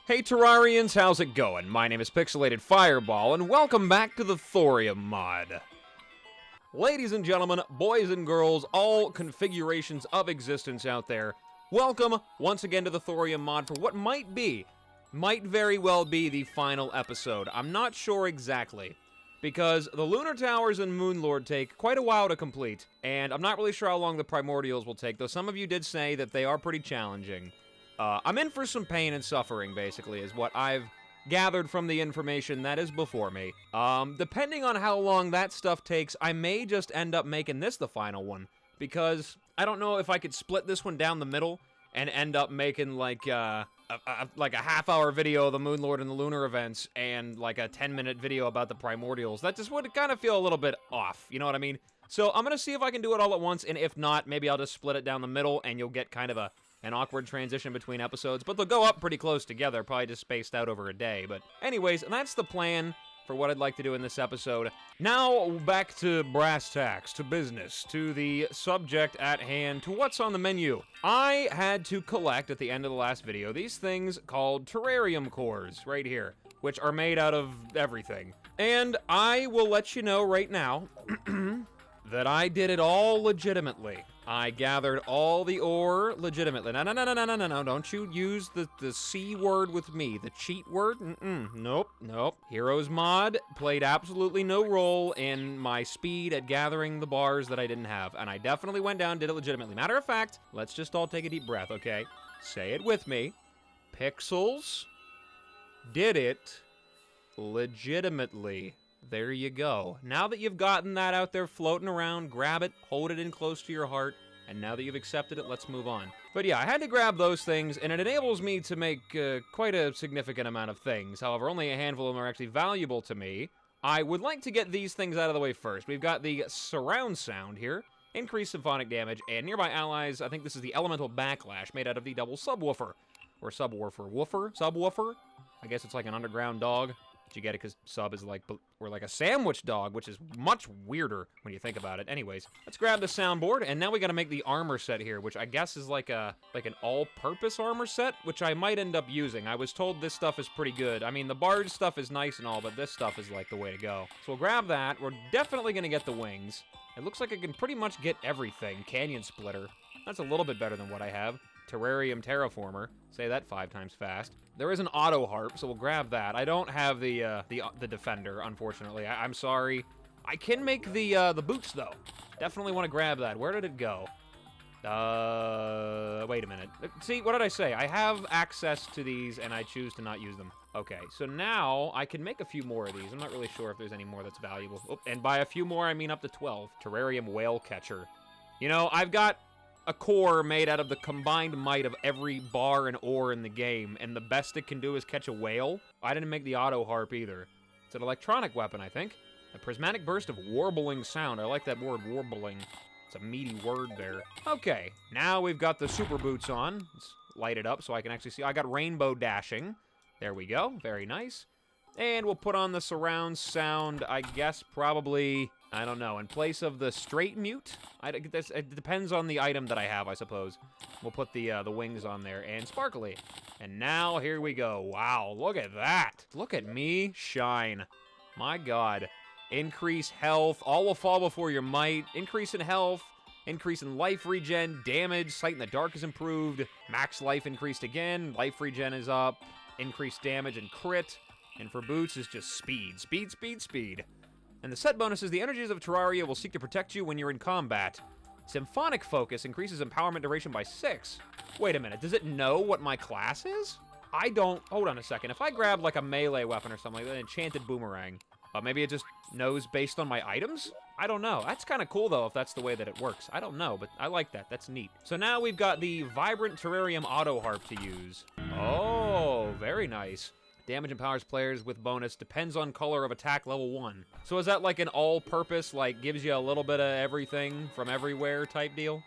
Hey Terrarians, how's it going? My name is Pixelated Fireball, and welcome back to the Thorium Mod. Ladies and gentlemen, boys and girls, all configurations of existence out there, welcome once again to the Thorium Mod for what might very well be the final episode. I'm not sure exactly, because the Lunar Towers and Moonlord take quite a while to complete, and I'm not really sure how long the Primordials will take, though some of you did say that they are pretty challenging. I'm in for some pain and suffering, basically, is what I've gathered from the information that is before me. Depending on how long that stuff takes, I may just end up making this the final one, because I don't know if I could split this one down the middle and end up making, like a half-hour video of the Moonlord and the Lunar events and, like, a 10-minute video about the Primordials. That just would kind of feel a little bit off, you know what I mean? So I'm going to see if I can do it all at once, and if not, maybe I'll just split it down the middle, and you'll get kind of an awkward transition between episodes, but they'll go up pretty close together, probably just spaced out over a day. But anyways, that's the plan for what I'd like to do in this episode. Now, back to brass tacks, to business, to the subject at hand, to what's on the menu. I had to collect, at the end of the last video, these things called Terrarium cores, right here, which are made out of everything. And I will let you know right now that I did it all legitimately. I gathered all the ore legitimately. No, don't you use the C word with me, the cheat word? Nope. Heroes Mod played absolutely no role in my speed at gathering the bars that I didn't have, and I definitely went down and did it legitimately. Matter of fact, let's just all take a deep breath, okay? Say it with me. Pixels did it legitimately. There you go. Now that you've gotten that out there floating around, grab it, hold it in close to your heart, and now that you've accepted it, let's move on. But yeah, I had to grab those things, and it enables me to make quite a significant amount of things. However, only a handful of them are actually valuable to me. I would like to get these things out of the way first. We've got the surround sound here, increased symphonic damage, and nearby allies, I think this is the elemental backlash made out of the double subwoofer. Or subwoofer. Subwoofer? I guess it's like an underground dog. You get it because sub is like a sandwich dog, which is much weirder when you think about it. Anyways, let's grab the soundboard, and now we got to make the armor set here, which I guess is like an all-purpose armor set, which I might end up using. I was told this stuff is pretty good. I mean, the barge stuff is nice and all, but this stuff is like the way to go. So we'll grab that. We're definitely going to get the wings. It looks like I can pretty much get everything. Canyon splitter. That's a little bit better than what I have. Terrarium terraformer. Say that 5 times fast. There is an auto harp, so we'll grab that. I don't have the defender, unfortunately. I'm sorry. I can make the boots though. Definitely want to grab that. Where did it go? Wait a minute. See, what did I say? I have access to these, and I choose to not use them. Okay, so now I can make a few more of these. I'm not really sure if there's any more that's valuable. Oh, and by a few more, I mean up to 12. Terrarium whale catcher. You know, I've got a core made out of the combined might of every bar and ore in the game, and the best it can do is catch a whale. I didn't make the auto harp either. It's an electronic weapon, I think. A prismatic burst of warbling sound. I like that word, warbling. It's a meaty word there. Okay, now we've got the super boots on. Let's light it up so I can actually see. I got rainbow dashing. There we go. Very nice. And we'll put on the surround sound, I guess, probably, I don't know, in place of the straight mute? It depends on the item that I have, I suppose. We'll put the wings on there, and sparkly. And now, here we go. Wow, look at that. Look at me shine. My God. Increase health. All will fall before your might. Increase in health. Increase in life regen. Damage. Sight in the dark is improved. Max life increased again. Life regen is up. Increased damage and crit. And for boots is just speed. Speed, speed, speed. And the set bonus is the energies of Terraria will seek to protect you when you're in combat. Symphonic focus increases empowerment duration by 6. Wait a minute, does it know what my class is? I don't... Hold on a second. If I grab like a melee weapon or something like that, an enchanted boomerang, maybe it just knows based on my items? I don't know. That's kind of cool, though, if that's the way that it works. I don't know, but I like that. That's neat. So now we've got the Vibrant Terrarium Auto Harp to use. Oh, very nice. Damage empowers players with bonus, depends on color of attack level 1. So is that like an all-purpose, like, gives you a little bit of everything from everywhere type deal?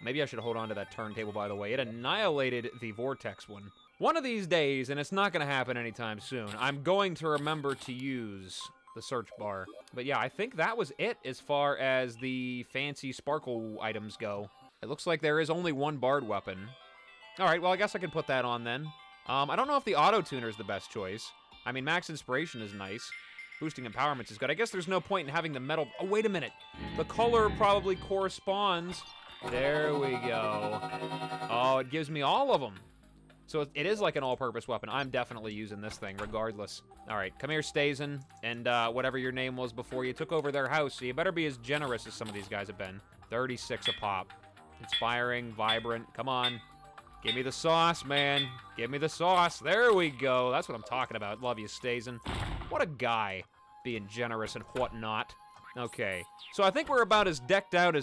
Maybe I should hold on to that turntable, by the way. It annihilated the Vortex one. One of these days, and it's not going to happen anytime soon, I'm going to remember to use the search bar. But yeah, I think that was it as far as the fancy sparkle items go. It looks like there is only one bard weapon. Alright, well, I guess I can put that on then. I don't know if the auto-tuner is the best choice. I mean, max inspiration is nice. Boosting empowerments is good. I guess there's no point in having the metal... Oh, wait a minute. The color probably corresponds. There we go. Oh, it gives me all of them. So it is like an all-purpose weapon. I'm definitely using this thing, regardless. All right, come here, Stazen, and whatever your name was before you took over their house. So you better be as generous as some of these guys have been. 36 a pop. Inspiring, vibrant. Come on. Give me the sauce, man. Give me the sauce. There we go. That's what I'm talking about. Love you, Stazen. What a guy. Being generous and whatnot. Okay. So I think we're about as decked out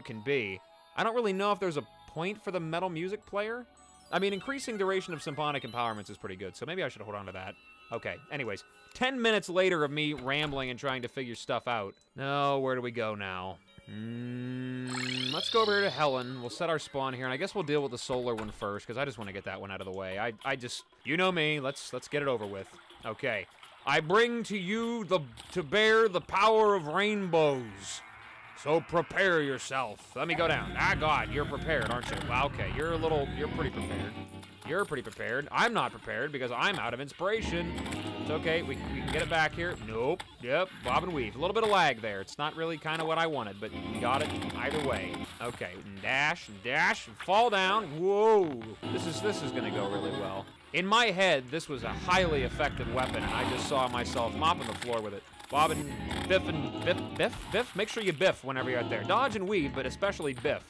can be. I don't really know if there's a point for the metal music player. I mean, increasing duration of symphonic empowerments is pretty good, so maybe I should hold on to that. Okay, anyways. 10 minutes later of me rambling and trying to figure stuff out. No, where do we go now? Let's go over here to Helen. We'll set our spawn here, and I guess we'll deal with the solar one first, because I just want to get that one out of the way. I just... You know me. Let's get it over with. Okay. I bring to you to bear the power of rainbows. So prepare yourself. Let me go down. Ah, God, you're prepared, aren't you? Well, okay, you're pretty prepared. You're pretty prepared. I'm not prepared because I'm out of inspiration. It's okay, we can get it back here. Nope. Yep, bob and weave. A little bit of lag there. It's not really kind of what I wanted, but you got it either way. Okay, dash, and fall down. Whoa. This is gonna go really well. In my head, this was a highly effective weapon, and I just saw myself mopping the floor with it. Bob and biff? Make sure you biff whenever you're out there. Dodge and weave, but especially biff.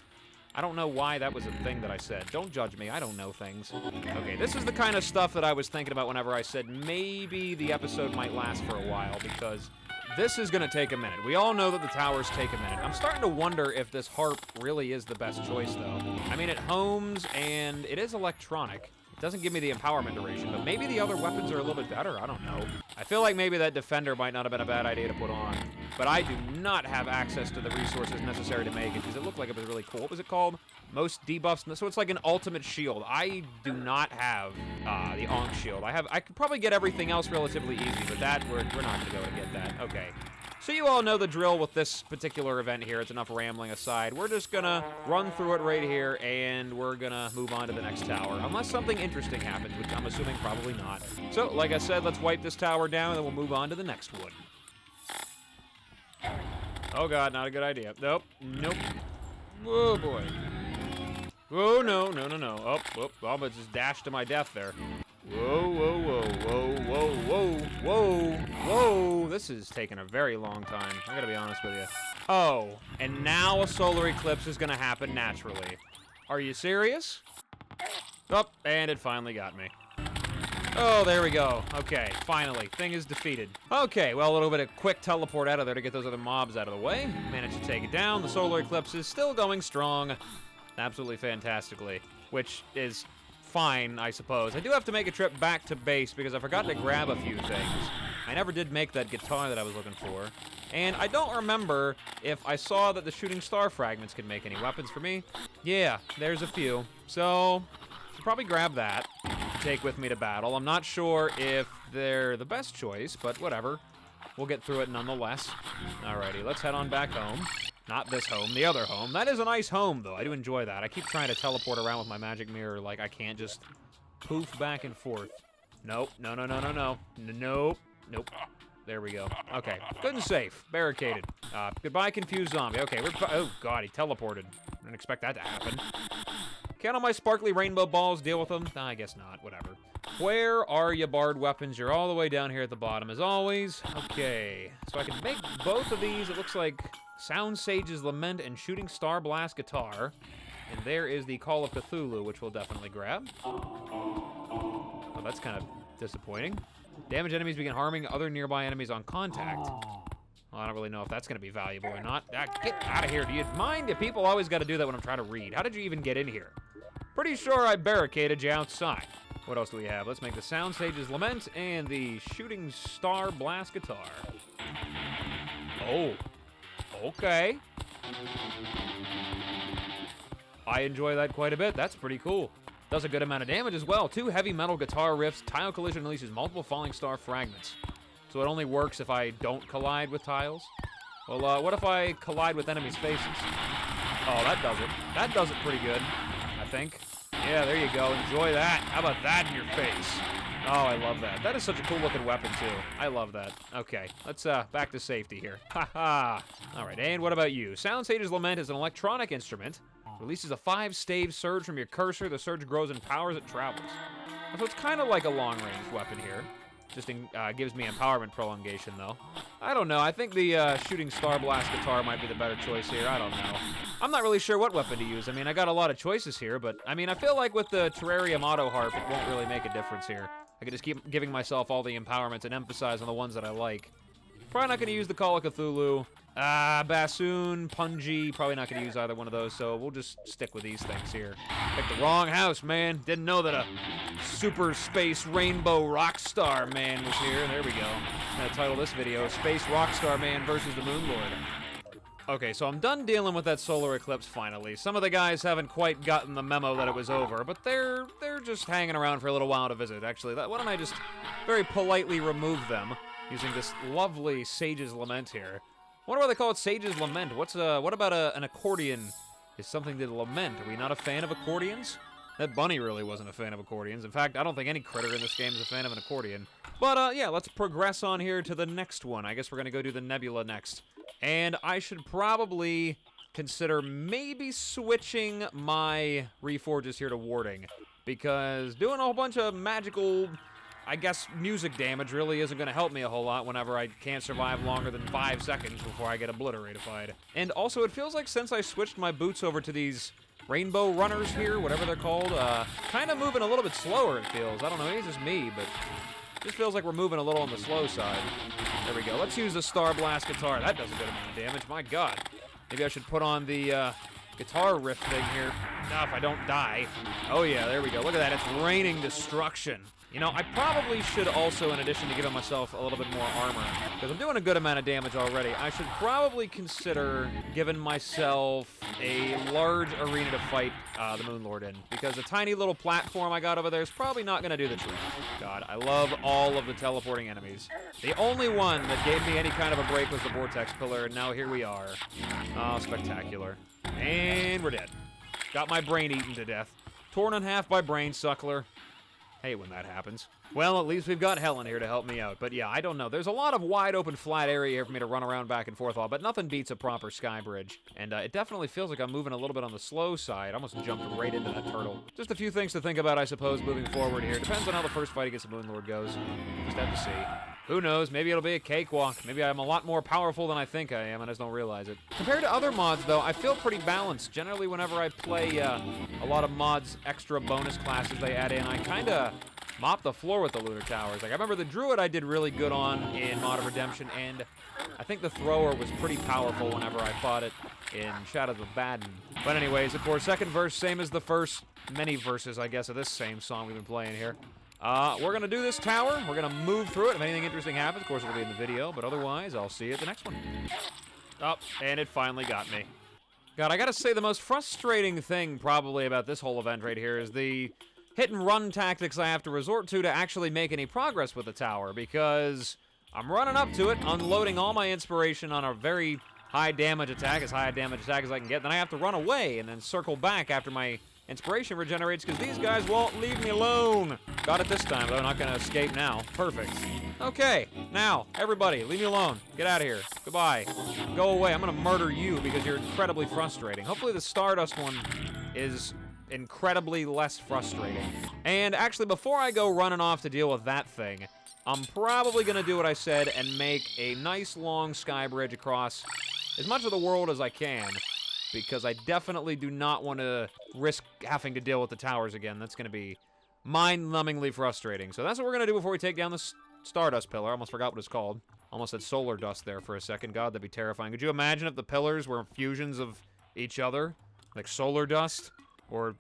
I don't know why that was a thing that I said. Don't judge me, I don't know things. Okay, this is the kind of stuff that I was thinking about whenever I said maybe the episode might last for a while, because this is gonna take a minute. We all know that the towers take a minute. I'm starting to wonder if this harp really is the best choice, though. I mean, it homes, and it is electronic. It doesn't give me the empowerment duration, but maybe the other weapons are a little bit better. I don't know. I feel like maybe that defender might not have been a bad idea to put on, but I do not have access to the resources necessary to make it, because it looked like it was really cool. What was it called? Most debuffs. So it's like an ultimate shield. I do not have the Ankh shield. I could probably get everything else relatively easy, but that we're not going to go and get that. Okay. So you all know the drill with this particular event here. It's enough rambling aside. We're just gonna run through it right here, and we're gonna move on to the next tower. Unless something interesting happens, which I'm assuming probably not. So, like I said, let's wipe this tower down, and then we'll move on to the next one. Oh god, not a good idea. Nope. Oh boy. Oh, no. Oh, but just dashed to my death there. Whoa. This is taking a very long time. I gotta be honest with you. Oh, and now a solar eclipse is gonna happen naturally. Are you serious? Oh, and it finally got me. Oh, there we go. Okay, finally. Thing is defeated. Okay, well, a little bit of quick teleport out of there to get those other mobs out of the way. Managed to take it down. The solar eclipse is still going strong. Absolutely fantastically. Which is fine, I suppose. I do have to make a trip back to base because I forgot to grab a few things. I never did make that guitar that I was looking for. And I don't remember if I saw that the shooting star fragments could make any weapons for me. Yeah, there's a few. So, I'll probably grab that to take with me to battle. I'm not sure if they're the best choice, but whatever. We'll get through it nonetheless. Alrighty, let's head on back home. Not this home, the other home. That is a nice home, though. I do enjoy that. I keep trying to teleport around with my magic mirror like I can't just poof back and forth. Nope. No. Nope. There we go. Okay. Good and safe. Barricaded. Goodbye, confused zombie. Okay, oh, God, he teleported. I didn't expect that to happen. Count on my sparkly rainbow balls. Deal with them? I guess not. Whatever. Where are you, bard weapons? You're all the way down here at the bottom, as always. Okay. So I can make both of these. It looks like Sound Sage's Lament and Shooting Star Blast Guitar. And there is the Call of Cthulhu, which we'll definitely grab. Oh, that's kind of disappointing. Damage enemies begin harming other nearby enemies on contact. Well, I don't really know if that's going to be valuable or not. Get out of here. Do you mind? People always got to do that when I'm trying to read. How did you even get in here? Pretty sure I barricaded you outside. What else do we have? Let's make the Sound Sage's Lament and the Shooting Star Blast Guitar. Oh. Okay. I enjoy that quite a bit. That's pretty cool. Does a good amount of damage as well. 2 heavy metal guitar riffs. Tile collision releases multiple falling star fragments. So it only works if I don't collide with tiles. Well, what if I collide with enemies' faces? Oh, that does it. That does it pretty good, I think. Yeah, there you go. Enjoy that. How about that in your face? Oh, I love that. That is such a cool-looking weapon, too. I love that. Okay, let's back to safety here. Ha-ha! All right, and what about you? Sound Sage's Lament is an electronic instrument. Releases a 5-stave surge from your cursor. The surge grows in power as it travels. So it's kind of like a long-range weapon here. Just gives me empowerment prolongation, though. I don't know. I think the shooting Star Blast guitar might be the better choice here. I don't know. I'm not really sure what weapon to use. I mean, I got a lot of choices here, but, I mean, I feel like with the Terraria Auto Harp, it won't really make a difference here. I could just keep giving myself all the empowerments and emphasize on the ones that I like. Probably not going to use the Call of Cthulhu. Bassoon, Punji, probably not going to use either one of those, so we'll just stick with these things here. Picked the wrong house, man. Didn't know that a super space rainbow Rockstar man was here. There we go. I'm going to title this video, Space Rockstar Man versus the Moon Lord. Okay, so I'm done dealing with that solar eclipse finally. Some of the guys haven't quite gotten the memo that it was over, but they're just hanging around for a little while to visit, actually. Why don't I just very politely remove them using this lovely Sage's Lament here. I wonder why they call it Sage's Lament. What about an accordion is something to lament? Are we not a fan of accordions? That bunny really wasn't a fan of accordions. In fact, I don't think any critter in this game is a fan of an accordion. But, yeah, let's progress on here to the next one. I guess we're going to go do the Nebula next. And I should probably consider maybe switching my reforges here to warding. Because doing a whole bunch of magical, I guess, music damage really isn't going to help me a whole lot whenever I can't survive longer than 5 seconds before I get obliterated. And also, it feels like since I switched my boots over to these rainbow runners here, whatever they're called, kind of moving a little bit slower, it feels. I don't know, maybe it's just me, but it just feels like we're moving a little on the slow side. There we go. Let's use the Star Blast guitar. That does a good amount of damage. My God. Maybe I should put on the guitar riff thing here. Now, if I don't die. Oh, yeah, there we go. Look at that. It's raining destruction. You know, I probably should also, in addition to giving myself a little bit more armor, because I'm doing a good amount of damage already, I should probably consider giving myself a large arena to fight the Moon Lord in, because the tiny little platform I got over there is probably not going to do the trick. God, I love all of the teleporting enemies. The only one that gave me any kind of a break was the Vortex Pillar, and now here we are. Oh, spectacular. And we're dead. Got my brain eaten to death. Torn in half by Brain Suckler. Hate when that happens. Well, at least we've got Helen here to help me out. But yeah, I don't know. There's a lot of wide open flat area here for me to run around back and forth on, but nothing beats a proper sky bridge. And it definitely feels like I'm moving a little bit on the slow side. I almost jumped right into that turtle. Just a few things to think about, I suppose, moving forward here. Depends on how the first fight against the Moon Lord goes. Just have to see. Who knows? Maybe it'll be a cakewalk. Maybe I'm a lot more powerful than I think I am, and I just don't realize it. Compared to other mods, though, I feel pretty balanced. Generally, whenever I play a lot of mods, extra bonus classes they add in, I kind of mop the floor with the Lunar Towers. Like, I remember the Druid I did really good on in Mod of Redemption, and I think the Thrower was pretty powerful whenever I fought it in Shadows of Baden. But anyways, of course, second verse, same as the first many verses, I guess, of this same song we've been playing here. We're going to do this tower. We're going to move through it. If anything interesting happens, of course, it'll be in the video. But otherwise, I'll see you at the next one. Oh, and it finally got me. God, I got to say, the most frustrating thing probably about this whole event right here is the hit-and-run tactics I have to resort to actually make any progress with the tower. Because I'm running up to it, unloading all my inspiration on a very high damage attack, as high a damage attack as I can get. Then I have to run away and then circle back after my inspiration regenerates because these guys won't leave me alone. Got it this time, though. Not going to escape now. Perfect. Okay, now, everybody, leave me alone. Get out of here. Goodbye. Go away. I'm going to murder you because you're incredibly frustrating. Hopefully the Stardust one is incredibly less frustrating. And actually, before I go running off to deal with that thing, I'm probably going to do what I said and make a nice long sky bridge across as much of the world as I can, because I definitely do not want to risk having to deal with the towers again. That's going to be mind-numbingly frustrating. So that's what we're going to do before we take down the Stardust Pillar. I almost forgot what it's called. Almost said Solar Dust there for a second. God, that'd be terrifying. Could you imagine if the pillars were fusions of each other? Like Solar Dust? Or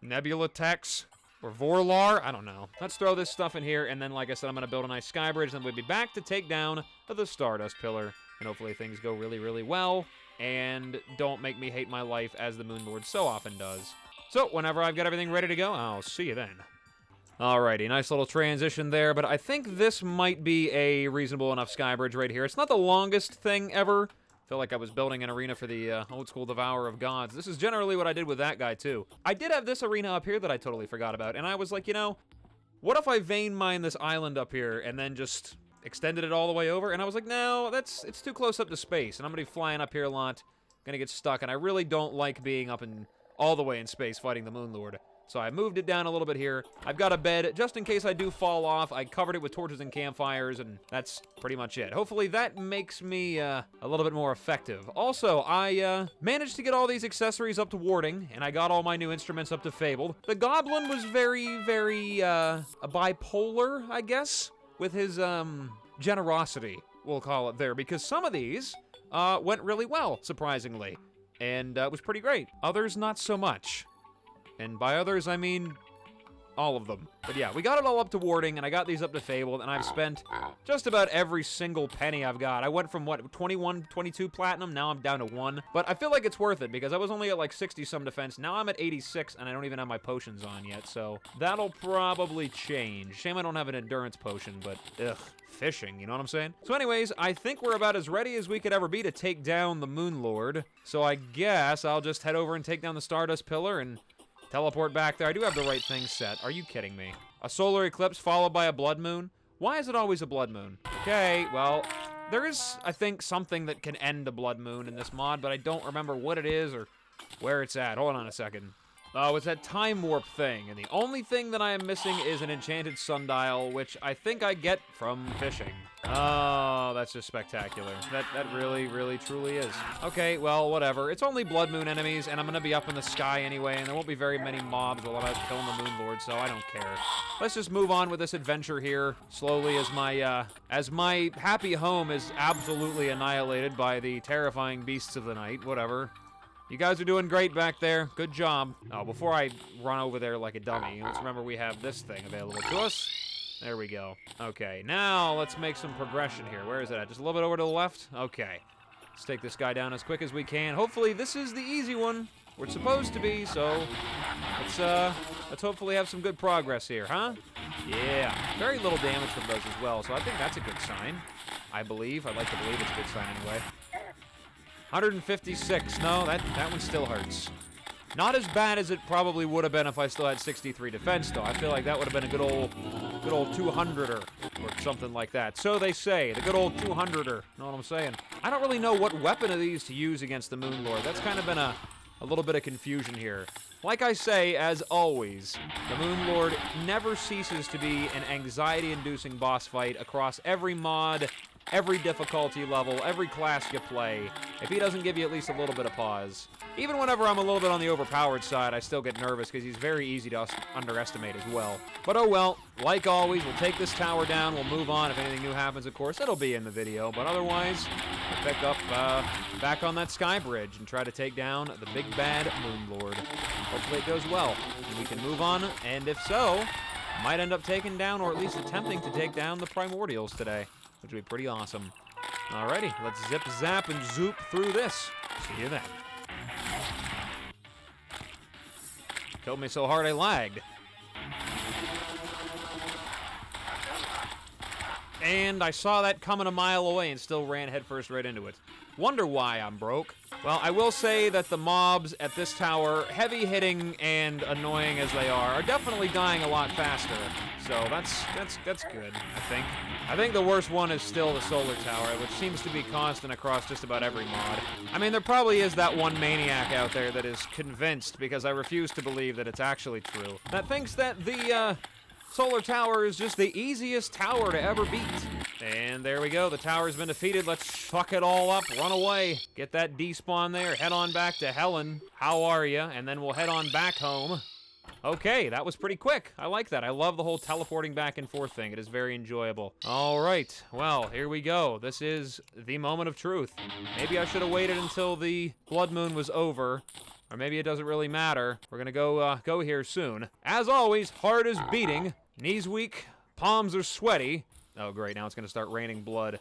Nebula Tex? Or Vorlar? I don't know. Let's throw this stuff in here, and then, like I said, I'm going to build a nice sky bridge, and then we'll be back to take down the Stardust Pillar. And hopefully things go really, really well, and don't make me hate my life as the Moon Lord so often does. So, whenever I've got everything ready to go, I'll see you then. Alrighty, nice little transition there, but I think this might be a reasonable enough sky bridge right here. It's not the longest thing ever, Feel like I was building an arena for the old school Devourer of Gods. This is generally what I did with that guy, too. I did have this arena up here that I totally forgot about, and I was like, you know, what if I vein mine this island up here and then just extended it all the way over? And I was like, no, it's too close up to space, and I'm gonna be flying up here a lot, gonna get stuck, and I really don't like being up in all the way in space fighting the Moon Lord. So I moved it down a little bit here. I've got a bed, just in case I do fall off. I covered it with torches and campfires, and that's pretty much it. Hopefully that makes me a little bit more effective. Also, I managed to get all these accessories up to warding, and I got all my new instruments up to fabled. The goblin was very, very bipolar, I guess, with his generosity, we'll call it there, because some of these went really well, surprisingly, and it was pretty great. Others, not so much. And by others, I mean all of them. But yeah, we got it all up to warding, and I got these up to fabled, and I've spent just about every single penny I've got. I went from, what, 21, 22 platinum? Now I'm down to 1. But I feel like it's worth it, because I was only at like 60-some defense. Now I'm at 86, and I don't even have my potions on yet, so that'll probably change. Shame I don't have an endurance potion, but ugh. Fishing, you know what I'm saying? So anyways, I think we're about as ready as we could ever be to take down the Moon Lord. So I guess I'll just head over and take down the Stardust Pillar and teleport back there. I do have the right thing set. Are you kidding me? A solar eclipse followed by a blood moon? Why is it always a blood moon? Okay, well, there is, I think, something that can end a blood moon in this mod, but I don't remember what it is or where it's at. Hold on a second. Oh, it's that time warp thing, and the only thing that I am missing is an enchanted sundial, which I think I get from fishing. Oh, that's just spectacular. That really, really, truly is. Okay, well, whatever. It's only Blood Moon enemies, and I'm gonna be up in the sky anyway, and there won't be very many mobs while I'm out killing the Moon Lord, so I don't care. Let's just move on with this adventure here, slowly, as my happy home is absolutely annihilated by the terrifying beasts of the night. Whatever. You guys are doing great back there. Good job. Oh, before I run over there like a dummy, let's remember we have this thing available to us. There we go. Okay, now let's make some progression here. Where is it at? Just a little bit over to the left? Okay. Let's take this guy down as quick as we can. Hopefully this is the easy one. We're supposed to be, so let's hopefully have some good progress here, huh? Yeah. Very little damage from those as well, so I think that's a good sign. I believe. I'd like to believe it's a good sign anyway. 156. No, that one still hurts. Not as bad as it probably would have been if I still had 63 defense, though. I feel like that would have been a good old 200-er or something like that. So they say, the good old 200-er. Know what I'm saying? I don't really know what weapon of these to use against the Moon Lord. That's kind of been a little bit of confusion here. Like I say, as always, the Moon Lord never ceases to be an anxiety-inducing boss fight across every mod, every difficulty level, every class you play, if he doesn't give you at least a little bit of pause. Even whenever I'm a little bit on the overpowered side, I still get nervous because he's very easy to underestimate as well. But oh well, like always, we'll take this tower down, we'll move on. If anything new happens, of course, it'll be in the video. But otherwise, we'll pick up back on that sky bridge and try to take down the big bad Moon Lord. Hopefully it goes well, and we can move on, and if so, might end up taking down, or at least attempting to take down, the Primordials today, which would be pretty awesome. Alrighty, let's zip, zap, and zoop through this. See you then. Killed me so hard I lagged. And I saw that coming a mile away and still ran headfirst right into it. Wonder why I'm broke. Well, I will say that the mobs at this tower, heavy-hitting and annoying as they are definitely dying a lot faster. So that's good, I think. I think the worst one is still the solar tower, which seems to be constant across just about every mod. I mean, there probably is that one maniac out there that is convinced, because I refuse to believe that it's actually true, that thinks that the solar tower is just the easiest tower to ever beat. And there we go, the tower's been defeated. Let's fuck it all up, run away, get that despawn there, head on back to Helen. How are ya? And then we'll head on back home. Okay, that was pretty quick. I like that. I love the whole teleporting back and forth thing. It is very enjoyable. All right, well, here we go. This is the moment of truth. Maybe I should have waited until the blood moon was over, or maybe it doesn't really matter. We're gonna go here soon. As always, heart is beating, knees weak, palms are sweaty. Oh, great, now it's gonna start raining blood.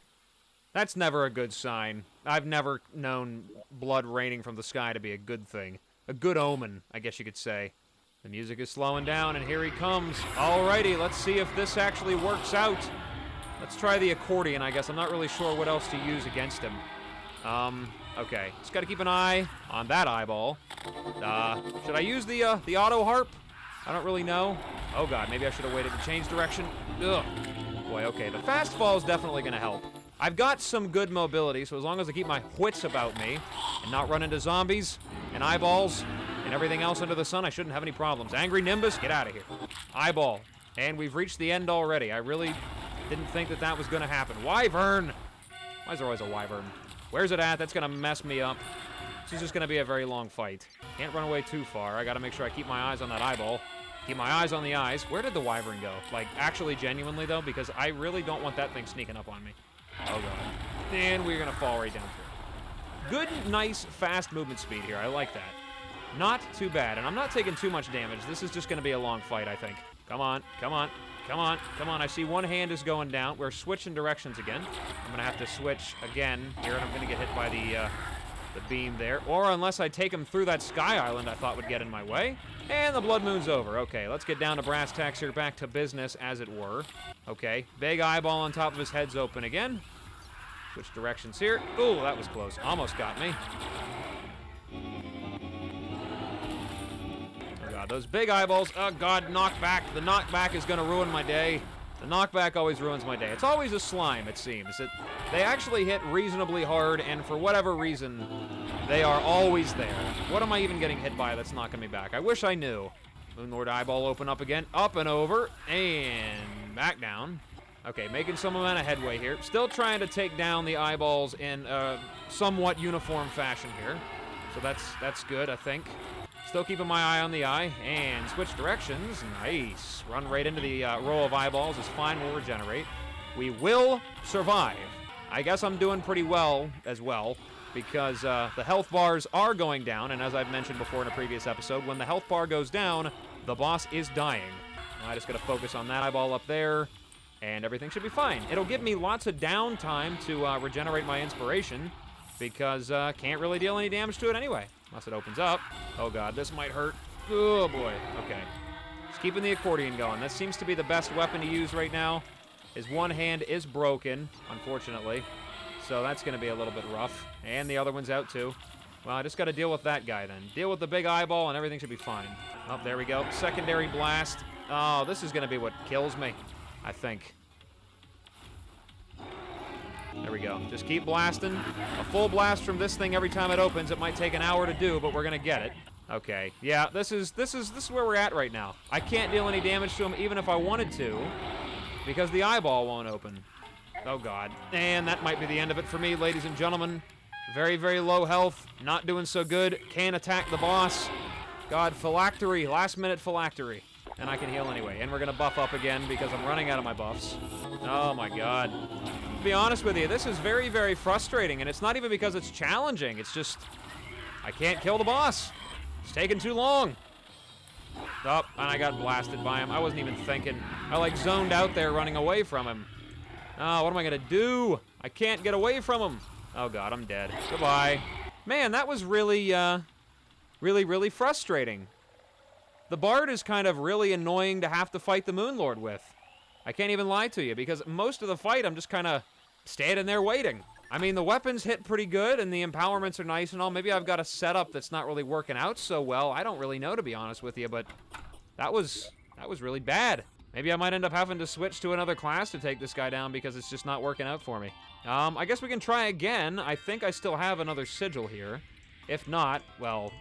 That's never a good sign. I've never known blood raining from the sky to be a good thing. A good omen, I guess you could say. The music is slowing down, and here he comes. Alrighty, let's see if this actually works out. Let's try the accordion, I guess. I'm not really sure what else to use against him. Okay. Just gotta keep an eye on that eyeball. Should I use the auto harp? I don't really know. Oh god, maybe I should have waited to change direction. Ugh. Boy, okay, the fast fall is definitely gonna help. I've got some good mobility, so as long as I keep my wits about me and not run into zombies and eyeballs and everything else under the sun, I shouldn't have any problems. Angry Nimbus, get out of here. Eyeball. And we've reached the end already. I really didn't think that that was gonna happen. Wyvern! Why is there always a wyvern? Where's it at? That's gonna mess me up. This is just gonna be a very long fight. Can't run away too far. I gotta make sure I keep my eyes on that eyeball. Keep my eyes on the eyes. Where did the wyvern go? Like, actually, genuinely, though, because I really don't want that thing sneaking up on me. Oh, God. And we're gonna fall right down through. Good, nice, fast movement speed here. I like that. Not too bad. And I'm not taking too much damage. This is just gonna be a long fight, I think. Come on, come on, come on, come on. I see one hand is going down. We're switching directions again. I'm gonna have to switch again here, and I'm gonna get hit by the beam there. Or unless I take him through that sky island I thought would get in my way. And the blood moon's over. Okay, let's get down to brass tacks here, back to business, as it were. Okay, big eyeball on top of his head's open again. Switch directions here. Ooh, that was close. Almost got me. Oh, God, those big eyeballs. Oh, God, knockback. The knockback is going to ruin my day. The knockback always ruins my day. It's always a slime, it seems. They actually hit reasonably hard, and for whatever reason, they are always there. What am I even getting hit by that's knocking me back? I wish I knew. Moonlord eyeball open up again. Up and over, and back down. Okay, making some amount of headway here. Still trying to take down the eyeballs in a somewhat uniform fashion here. So that's good, I think. Still keeping my eye on the eye, and switch directions. Nice. Run right into the row of eyeballs is fine. We'll regenerate. We will survive. I guess I'm doing pretty well as well, because the health bars are going down, and as I've mentioned before in a previous episode, when the health bar goes down, the boss is dying. I just got to focus on that eyeball up there, and everything should be fine. It'll give me lots of downtime to regenerate my inspiration, because can't really deal any damage to it anyway. Unless it opens up. Oh, God, this might hurt. Oh, boy. Okay. Just keeping the accordion going. That seems to be the best weapon to use right now. His one hand is broken, unfortunately. So that's going to be a little bit rough. And the other one's out, too. Well, I just got to deal with that guy, then. Deal with the big eyeball, and everything should be fine. Oh, there we go. Secondary blast. Oh, this is going to be what kills me, I think. There we go. Just keep blasting. A full blast from this thing every time it opens. It might take an hour to do, but we're gonna get it. Okay. Yeah, this is where we're at right now. I can't deal any damage to him even if I wanted to, because the eyeball won't open. Oh, God. And that might be the end of it for me, ladies and gentlemen. Very, very low health. Not doing so good. Can't attack the boss. God, phylactery. Last minute phylactery. And I can heal anyway. And we're gonna buff up again because I'm running out of my buffs. Oh, my God. To be honest with you, this is very, very frustrating, and it's not even because it's challenging. It's just, I can't kill the boss. It's taking too long. Oh, and I got blasted by him. I wasn't even thinking. I, like, zoned out there running away from him. Oh, what am I going to do? I can't get away from him. Oh, God, I'm dead. Goodbye. Man, that was really, really frustrating. The Bard is kind of really annoying to have to fight the Moonlord with. I can't even lie to you, because most of the fight I'm just kind of standing there waiting. I mean, the weapons hit pretty good, and the empowerments are nice and all. Maybe I've got a setup that's not really working out so well. I don't really know, to be honest with you, but that was really bad. Maybe I might end up having to switch to another class to take this guy down because it's just not working out for me. I guess we can try again. I think I still have another sigil here. If not, well,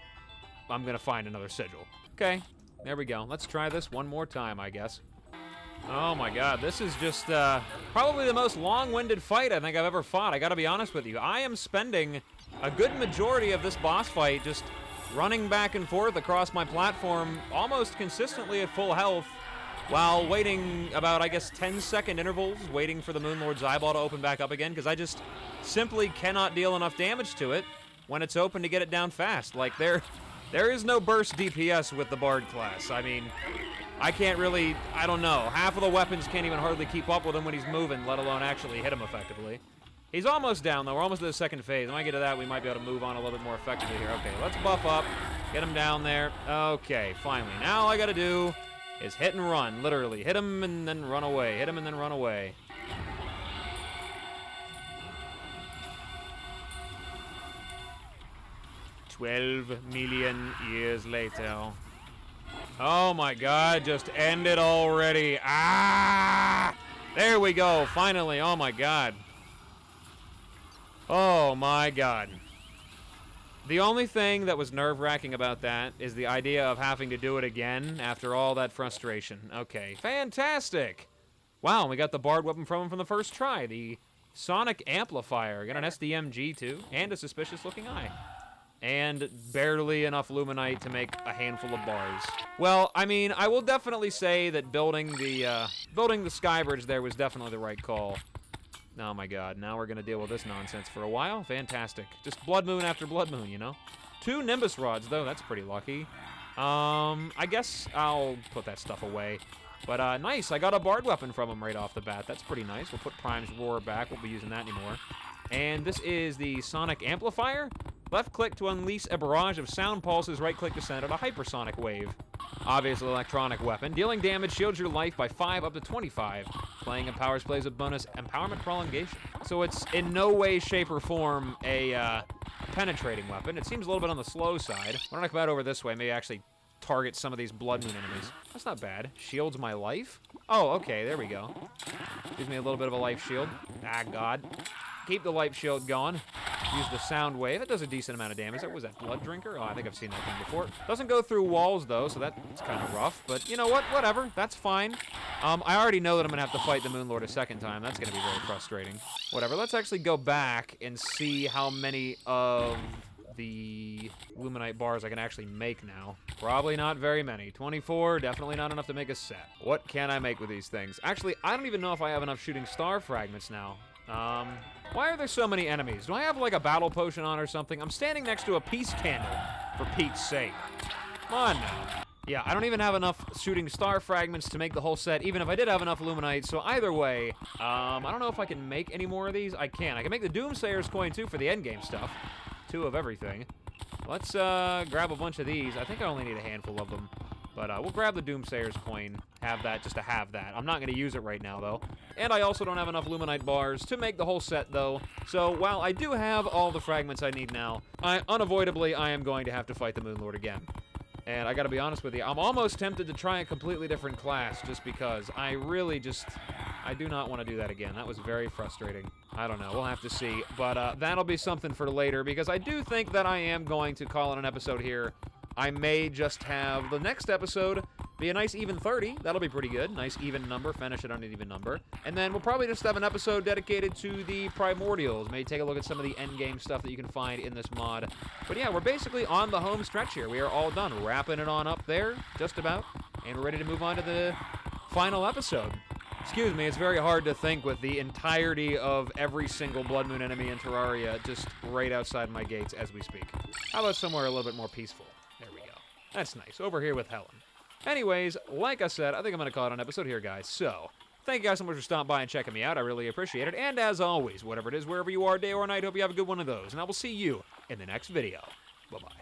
I'm going to find another sigil. Okay, there we go. Let's try this one more time, I guess. Oh my God, this is just probably the most long-winded fight I think I've ever fought. I gotta be honest with you. I am spending a good majority of this boss fight just running back and forth across my platform almost consistently at full health while waiting about, I guess, 10-second intervals, waiting for the Moonlord's eyeball to open back up again, because I just simply cannot deal enough damage to it when it's open to get it down fast. Like, there is no burst DPS with the Bard class. I mean, I can't really, I don't know. Half of the weapons can't even hardly keep up with him when he's moving, let alone actually hit him effectively. He's almost down, though. We're almost to the second phase. When I get to that, we might be able to move on a little bit more effectively here. Okay, let's buff up. Get him down there. Okay, finally. Now all I gotta do is hit and run, literally. Hit him and then run away. Hit him and then run away. 12 million years later. Oh my god, just end it already. Ah! There we go, finally. Oh my god. Oh my god. The only thing that was nerve-wracking about that is the idea of having to do it again after all that frustration. Okay, fantastic. Wow, we got the barred weapon from him from the first try. The sonic amplifier. Got an SDMG too, and a suspicious-looking eye. And barely enough luminite to make a handful of bars. Well, I mean, I will definitely say that building the sky bridge there was definitely the right call. Oh my god, now we're gonna deal with this nonsense for a while. Fantastic. Just blood moon after blood moon, you know? 2 Nimbus rods, though. That's pretty lucky. I guess I'll put that stuff away. But, nice. I got a barred weapon from him right off the bat. That's pretty nice. We'll put Prime's Roar back. Won't be using that anymore. And this is the sonic amplifier. Left-click to unleash a barrage of sound pulses. Right-click to send out a hypersonic wave. Obviously, electronic weapon. Dealing damage shields your life by 5 up to 25. Playing empowers plays with bonus empowerment prolongation. So it's in no way, shape, or form a penetrating weapon. It seems a little bit on the slow side. Why don't I come out over this way? Maybe actually target some of these blood moon enemies. That's not bad. Shields my life? Oh, okay, there we go. Gives me a little bit of a life shield. Ah, God. Keep the life shield going. Use the sound wave. It does a decent amount of damage. Was that Blood Drinker? Oh, I think I've seen that thing before. Doesn't go through walls, though, so that's kind of rough. But you know what? Whatever. That's fine. I already know that I'm going to have to fight the Moon Lord a second time. That's going to be very frustrating. Whatever. Let's actually go back and see how many of the luminite bars I can actually make now. Probably not very many. 24, definitely not enough to make a set. What can I make with these things? Actually, I don't even know if I have enough shooting star fragments now. Why are there so many enemies? Do I have like a battle potion on or something? I'm standing next to a peace candle, for Pete's sake. Come on now. Yeah, I don't even have enough shooting star fragments to make the whole set, even if I did have enough luminite. So either way, I don't know if I can make any more of these. I can. I can make the Doomsayer's coin too for the endgame stuff. 2 of everything. Let's grab a bunch of these. I think I only need a handful of them. But we'll grab the Doomsayer's coin, have that just to have that. I'm not going to use it right now, though. And I also don't have enough luminite bars to make the whole set, though. So while I do have all the fragments I need now, unavoidably, I am going to have to fight the Moon Lord again. And I got to be honest with you, I'm almost tempted to try a completely different class just because I really just... I do not want to do that again. That was very frustrating. I don't know. We'll have to see. But that'll be something for later because I do think that I am going to call it an episode here. I may just have the next episode be a nice even 30. That'll be pretty good. Nice even number. Finish it on an even number. And then we'll probably just have an episode dedicated to the Primordials. Maybe take a look at some of the endgame stuff that you can find in this mod. But yeah, we're basically on the home stretch here. We are all done. Wrapping it on up there, just about. And we're ready to move on to the final episode. Excuse me, it's very hard to think with the entirety of every single Blood Moon enemy in Terraria just right outside my gates as we speak. How about somewhere a little bit more peaceful? There we go. That's nice. Over here with Helen. Anyways, like I said, I think I'm going to call it an episode here, guys. So, thank you guys so much for stopping by and checking me out. I really appreciate it. And as always, whatever it is, wherever you are, day or night, hope you have a good one of those. And I will see you in the next video. Bye-bye.